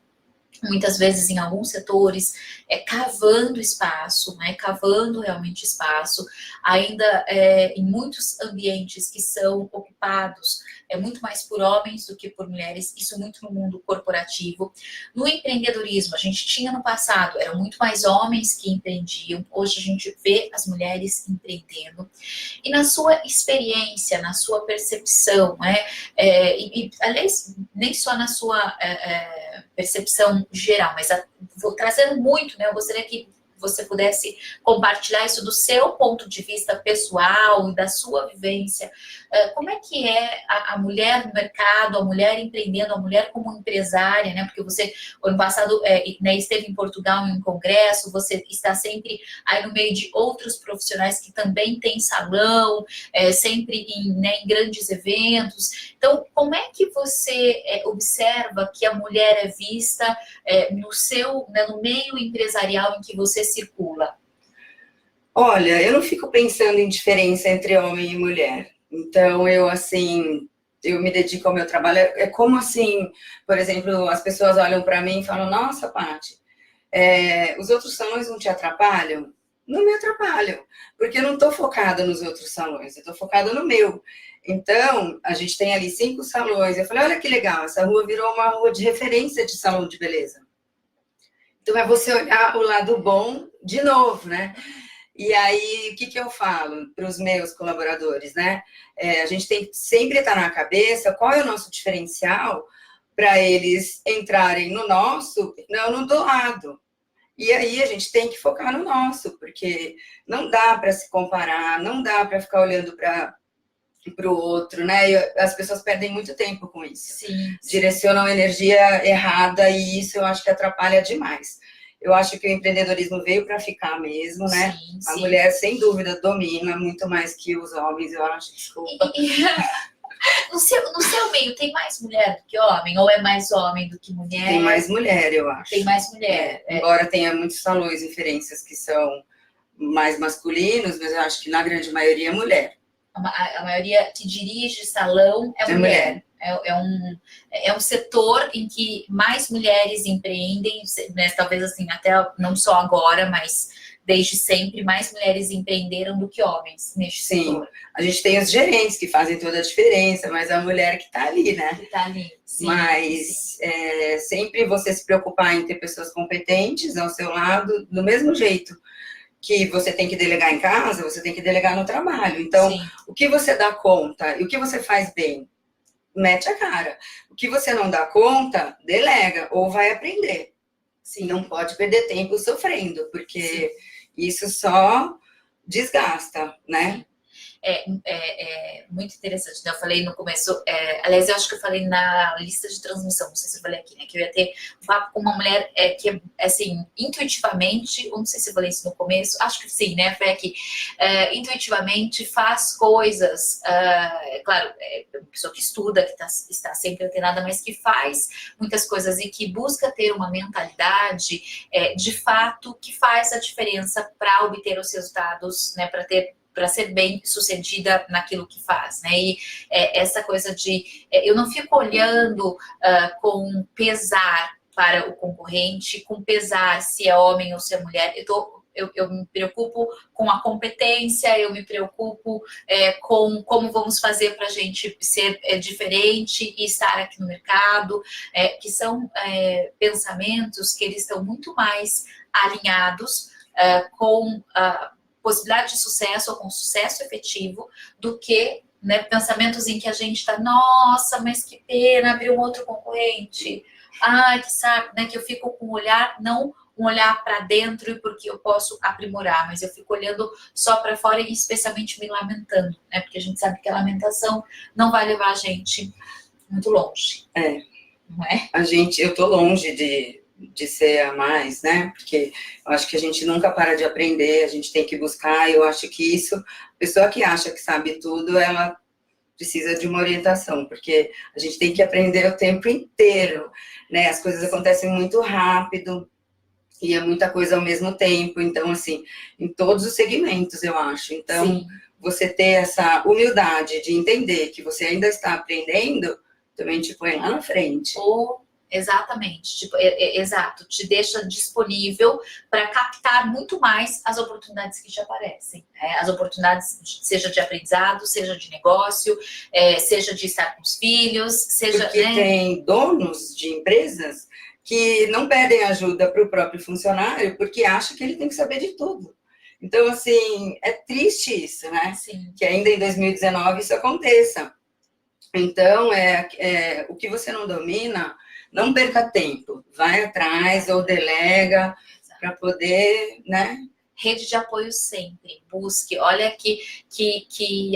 muitas vezes em alguns setores, cavando espaço, né, cavando realmente espaço, ainda em muitos ambientes que são ocupados muito mais por homens do que por mulheres, isso muito no mundo corporativo. No empreendedorismo, a gente tinha no passado, eram muito mais homens que empreendiam, hoje a gente vê as mulheres empreendendo. E na sua experiência, na sua percepção, né, e aliás, nem só na sua percepção geral, mas vou trazendo muito, né? Eu gostaria que você pudesse compartilhar isso do seu ponto de vista pessoal e da sua vivência. Como é que é a mulher no mercado, a mulher empreendendo, a mulher como empresária, né? Porque você, ano passado, né, esteve em Portugal em um congresso, você está sempre aí no meio de outros profissionais que também têm salão, sempre em grandes eventos. Então, como é que você observa que a mulher é vista no meio empresarial em que você circula? Olha, eu não fico pensando em diferença entre homem e mulher. Então, eu, assim, eu me dedico ao meu trabalho, é como assim, por exemplo, as pessoas olham para mim e falam, nossa, Paty, os outros salões não te atrapalham? Não me atrapalham, porque eu não estou focada nos outros salões, eu estou focada no meu. Então, a gente tem ali 5 salões. Eu falei, olha que legal, essa rua virou uma rua de referência de salão de beleza. Então, é você olhar o lado bom de novo, né? E aí, o que eu falo para os meus colaboradores, né? A gente tem que sempre estar na cabeça qual é o nosso diferencial para eles entrarem no nosso, não no do lado. E aí a gente tem que focar no nosso, porque não dá para se comparar, não dá para ficar olhando para o outro, né? E as pessoas perdem muito tempo com isso. Sim. Direcionam energia errada e isso eu acho que atrapalha demais. Eu acho que o empreendedorismo veio para ficar mesmo, né? Sim, A sim. mulher, sem dúvida, domina muito mais que os homens, eu acho, desculpa. No seu meio, tem mais mulher do que homem? Ou é mais homem do que mulher? Tem mais mulher, eu acho. Tem mais mulher. Embora tenha muitos salões e referências que são mais masculinos, mas eu acho que na grande maioria é mulher. A maioria que dirige salão é mulher. É um setor em que mais mulheres empreendem, né, talvez assim, até não só agora, mas desde sempre, mais mulheres empreenderam do que homens neste setor. A gente tem os gerentes que fazem toda a diferença, mas a mulher que está ali, né? Que está ali, sim. Mas sempre você se preocupar em ter pessoas competentes ao seu lado, do mesmo jeito que você tem que delegar em casa, você tem que delegar no trabalho. Então, sim, o que você dá conta e o que você faz bem, mete a cara. O que você não dá conta, delega ou vai aprender. Sim, não pode perder tempo sofrendo, porque sim, isso só desgasta, né? É muito interessante, né? Eu falei no começo, aliás, eu acho que eu falei na lista de transmissão, não sei se eu falei aqui, né? Que eu ia ter um papo com uma mulher que, assim, intuitivamente, ou não sei se eu falei isso no começo, acho que sim, né? Foi aqui, intuitivamente faz coisas, claro, é uma pessoa que estuda, que está sempre antenada, mas que faz muitas coisas e que busca ter uma mentalidade, de fato, que faz a diferença para obter os resultados, né? Para ser bem sucedida naquilo que faz, né? E essa coisa de eu não fico olhando com pesar para o concorrente, com pesar se é homem ou se é mulher. Eu me preocupo com a competência, eu me preocupo com como vamos fazer para a gente ser diferente e estar aqui no mercado, que são pensamentos que eles estão muito mais alinhados com possibilidade de sucesso ou com sucesso efetivo do que, né, pensamentos em que a gente está, nossa, mas que pena abrir um outro concorrente, ai, que saco, né, que eu fico com um olhar, não um olhar para dentro e porque eu posso aprimorar, mas eu fico olhando só para fora e especialmente me lamentando, né, porque a gente sabe que a lamentação não vai levar a gente muito longe. Não é? Eu tô longe de ser a mais, né? Porque eu acho que a gente nunca para de aprender, a gente tem que buscar, eu acho que isso, a pessoa que acha que sabe tudo, ela precisa de uma orientação, porque a gente tem que aprender o tempo inteiro, né? As coisas acontecem muito rápido e é muita coisa ao mesmo tempo, então, assim, em todos os segmentos, eu acho. Então, sim, você ter essa humildade de entender que você ainda está aprendendo, também te põe lá na frente. Exatamente, tipo, exato, te deixa disponível para captar muito mais as oportunidades que te aparecem, né? As oportunidades, seja de aprendizado, seja de negócio, seja de estar com os filhos, seja... Porque, né, tem donos de empresas que não pedem ajuda para o próprio funcionário porque acham que ele tem que saber de tudo. Então, assim, é triste isso, né? Sim. Que ainda em 2019 isso aconteça. Então, o que você não domina, não perca tempo, vai atrás ou delega para poder, né? Rede de apoio sempre, busque, olha que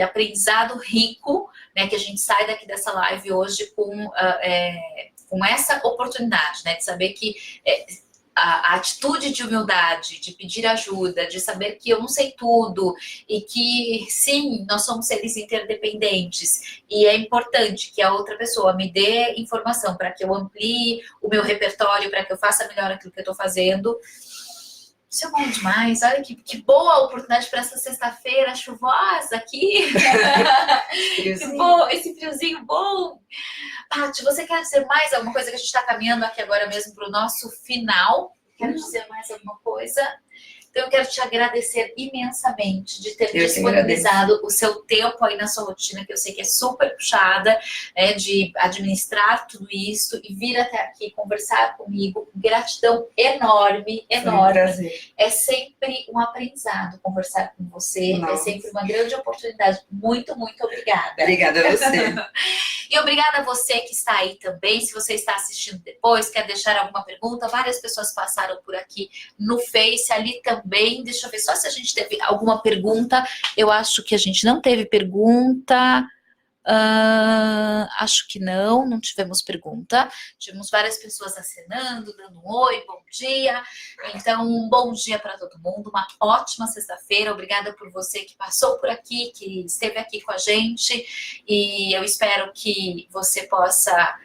aprendizado rico, né, que a gente sai daqui dessa live hoje com essa oportunidade, né, de saber que a atitude de humildade, de pedir ajuda, de saber que eu não sei tudo e que, sim, nós somos seres interdependentes e é importante que a outra pessoa me dê informação para que eu amplie o meu repertório, para que eu faça melhor aquilo que eu estou fazendo. Isso é bom demais. Olha que boa oportunidade para essa sexta-feira chuvosa aqui. Que bom, esse friozinho bom. Paty, você quer dizer mais alguma coisa, que a gente está caminhando aqui agora mesmo para o nosso final? Quero dizer mais alguma coisa? Então, eu quero te agradecer imensamente de ter disponibilizado o seu tempo aí na sua rotina, que eu sei que é super puxada, de administrar tudo isso e vir até aqui conversar comigo. Gratidão enorme, enorme. Foi um prazer. É sempre um aprendizado conversar com você. Nossa. É sempre uma grande oportunidade. Muito, muito obrigada. Obrigada a você. E obrigada a você que está aí também. Se você está assistindo depois, quer deixar alguma pergunta, várias pessoas passaram por aqui no Face, ali também. Deixa eu ver só se a gente teve alguma pergunta. Eu acho que a gente não teve pergunta. Acho que não tivemos pergunta. Tivemos várias pessoas acenando, dando um oi, bom dia. Então, um bom dia para todo mundo, uma ótima sexta-feira. Obrigada por você que passou por aqui, que esteve aqui com a gente. E eu espero que você possa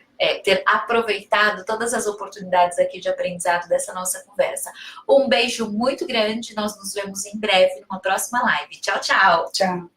ter aproveitado todas as oportunidades aqui de aprendizado dessa nossa conversa. Um beijo muito grande. Nós nos vemos em breve numa próxima live. Tchau, tchau. Tchau.